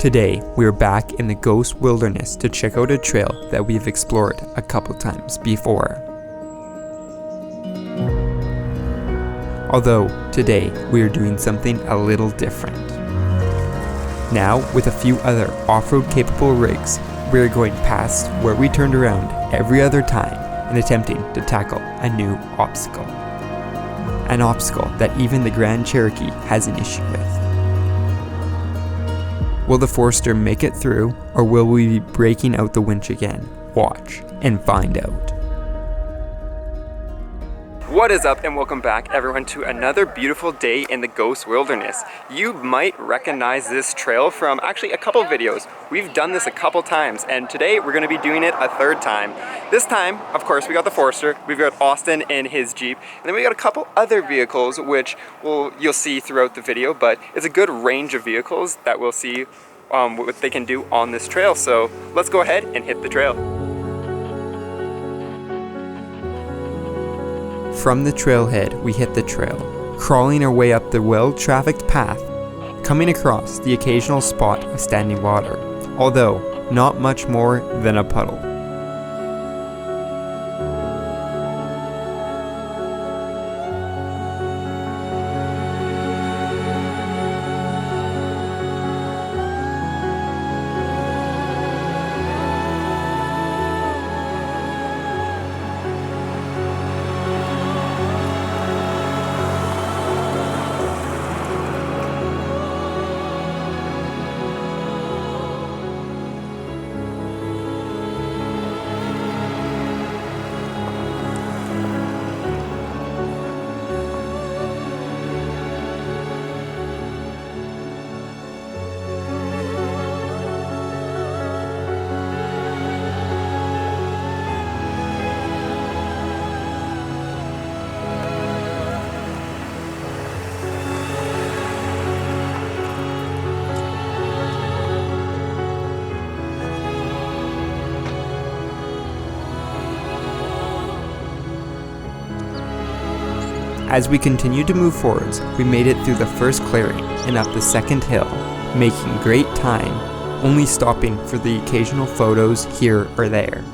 Today, we're back in the Ghost Wilderness to check out a trail that we've explored a couple times before. Although, today, we're doing something a little different. Now, with a few other off-road capable rigs, we're going past where we turned around every other time and attempting to tackle a new obstacle. An obstacle that even the Grand Cherokee has an issue with. Will the Forester make it through, or will we be breaking out the winch again? Watch and find out. What is up, and welcome back everyone to another beautiful day in the Ghost Wilderness. You might recognize this trail from actually a couple videos. We've done this a couple times, and today we're going to be doing it a third time. This time, of course, we got the Forester, we've got Austin in his Jeep, and then we got a couple other vehicles which you'll see throughout the video, but it's a good range of vehicles that we'll see what they can do on this trail. So let's go ahead and hit the trail. From the trailhead, we hit the trail, crawling our way up the well-trafficked path, coming across the occasional spot of standing water, although not much more than a puddle. As we continued to move forwards, we made it through the first clearing and up the second hill, making great time, only stopping for the occasional photos here or there.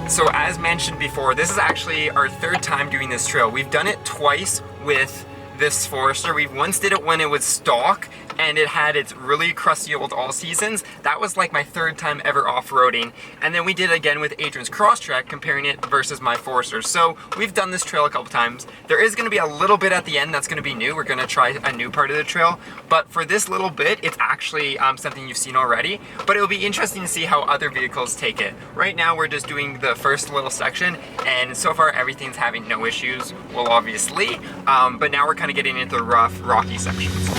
So as mentioned before, this is actually our third time doing this trail. We've done it twice with this Forester. We once did it when it was stock and it had its really crusty old all seasons. That was like my third time ever off-roading. And then we did it again with Adrian's Crosstrek, comparing it versus my Forester. So we've done this trail a couple times. There is going to be a little bit at the end that's going to be new. We're going to try a new part of the trail. But for this little bit, it's actually something you've seen already. But it'll be interesting to see how other vehicles take it. Right now we're just doing the first little section, and so far everything's having no issues. Well, obviously. But now we're kind of getting into the rough, rocky sections.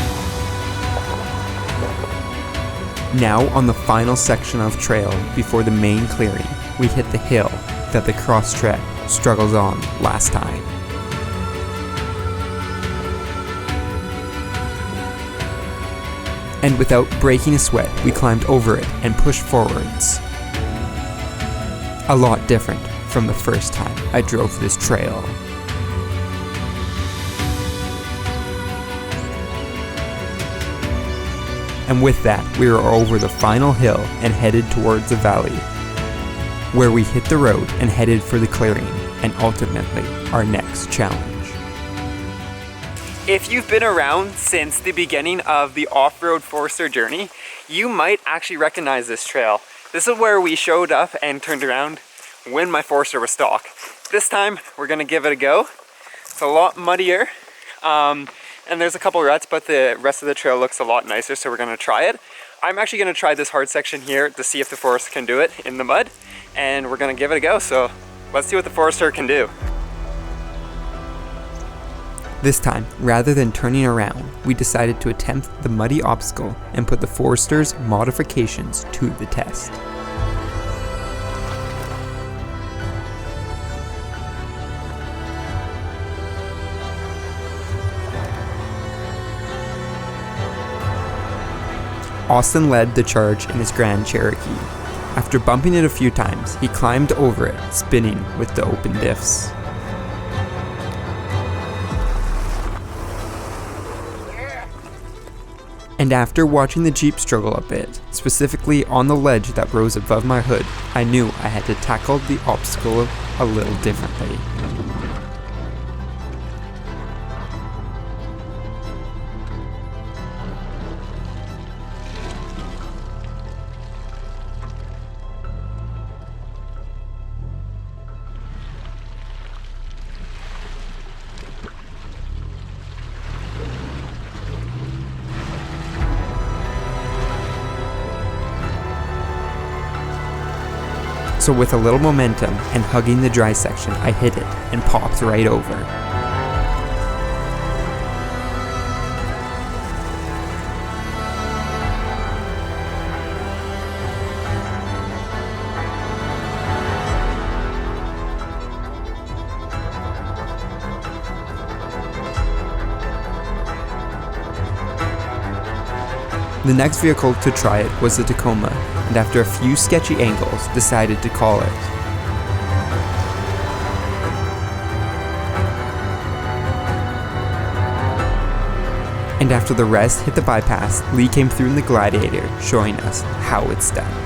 Now on the final section of trail before the main clearing, we hit the hill that the Crosstrek struggles on last time. And without breaking a sweat, we climbed over it and pushed forwards. A lot different from the first time I drove this trail. And with that, we were over the final hill and headed towards the valley, where we hit the road and headed for the clearing, and ultimately our next challenge. If you've been around since the beginning of the off-road Forester journey, you might actually recognize this trail. This is where we showed up and turned around when my Forester was stock. This time, we're gonna give it a go. It's a lot muddier. And there's a couple ruts, but the rest of the trail looks a lot nicer, so we're gonna try it. I'm actually gonna try this hard section here to see if the Forester can do it in the mud, and we're gonna give it a go, so let's see what the Forester can do. This time, rather than turning around, we decided to attempt the muddy obstacle and put the Forester's modifications to the test. Austin led the charge in his Grand Cherokee, After bumping it a few times, he climbed over it, spinning with the open diffs. And after watching the Jeep struggle a bit, specifically on the ledge that rose above my hood, I knew I had to tackle the obstacle a little differently. So with a little momentum and hugging the dry section, I hit it and popped right over. The next vehicle to try it was the Tacoma, and after a few sketchy angles, decided to call it. And after the rest hit the bypass, Lee came through in the Gladiator, showing us how it's done.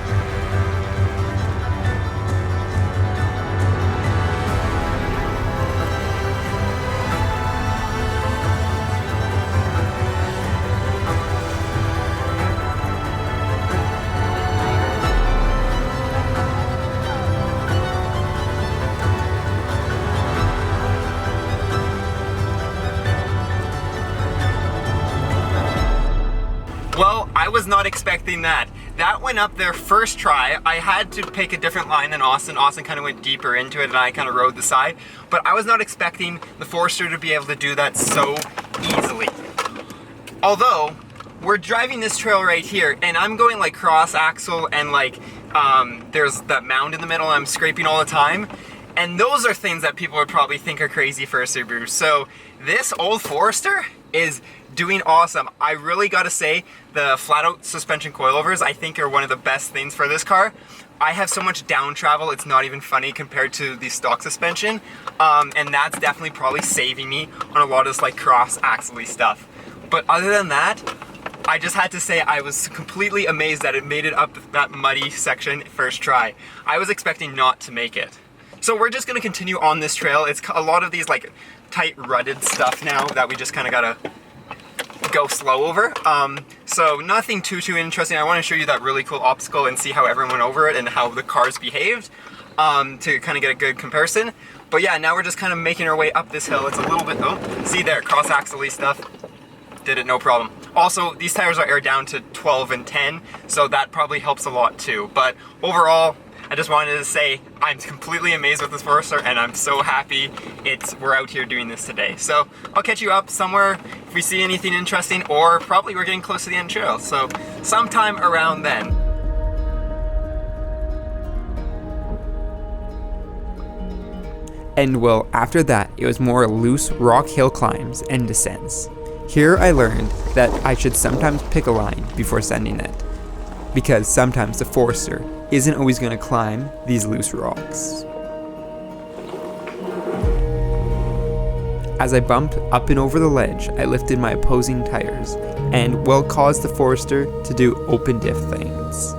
Well, I was not expecting that. That went up there first try. I had to pick a different line than Austin. Austin kind of went deeper into it and I kind of rode the side. But I was not expecting the Forester to be able to do that so easily. Although, we're driving this trail right here and I'm going like cross axle and like there's that mound in the middle and I'm scraping all the time. And those are things that people would probably think are crazy for a Subaru. So this old Forester is doing awesome. I really gotta say, the flat out suspension coilovers I think are one of the best things for this car. I have so much down travel, it's not even funny compared to the stock suspension. And that's definitely probably saving me on a lot of this like cross axle-y stuff. But other than that, I just had to say I was completely amazed that it made it up that muddy section first try. I was expecting not to make it. So we're just gonna continue on this trail. It's a lot of these like tight rutted stuff now that we just kind of gotta go slow over. So nothing too interesting. I want to show you that really cool obstacle and see how everyone went over it and how the cars behaved to kind of get a good comparison. But yeah, now we're just kind of making our way up this hill. It's a little bit, oh, see there, cross axle-y stuff. Did it no problem. Also, these tires are aired down to 12 and 10, so that probably helps a lot too. But overall, I just wanted to say I'm completely amazed with this Forester and I'm so happy we're out here doing this today. So I'll catch you up somewhere if we see anything interesting, or probably we're getting close to the end trail. So sometime around then. And well, after that, it was more loose rock hill climbs and descents. Here I learned that I should sometimes pick a line before sending it, because sometimes the Forester isn't always going to climb these loose rocks. As I bumped up and over the ledge, I lifted my opposing tires, and well caused the Forester to do open diff things.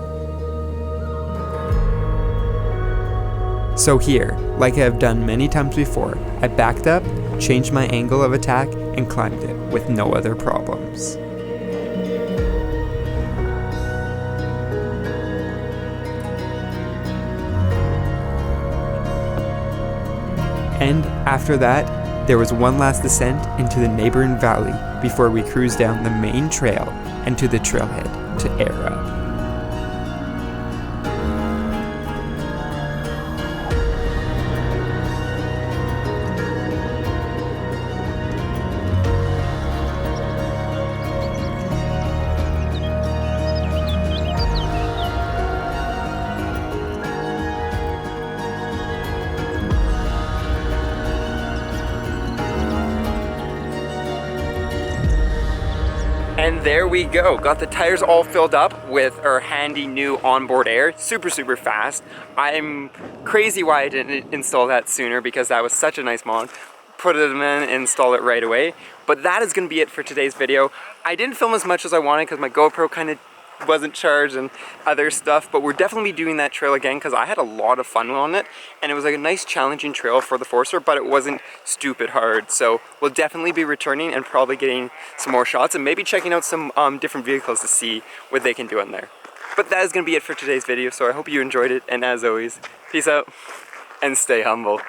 So here, like I have done many times before, I backed up, changed my angle of attack, and climbed it with no other problems. And after that, there was one last descent into the neighboring valley before we cruised down the main trail and to the trailhead to air up. And And there we go. Got the tires all filled up with our handy new onboard air. Super, super fast. I'm crazy why I didn't install that sooner because that was such a nice mod. Put it in, install it right away. But that is gonna be it for today's video. I didn't film as much as I wanted because my GoPro kind of wasn't charged and other stuff, but we're definitely doing that trail again because I had a lot of fun on it, and it was like a nice challenging trail for the Forester, but it wasn't stupid hard. So we'll definitely be returning and probably getting some more shots and maybe checking out some different vehicles to see what they can do in there. But that is going to be it for today's video, so I hope you enjoyed it, and as always, peace out and stay humble.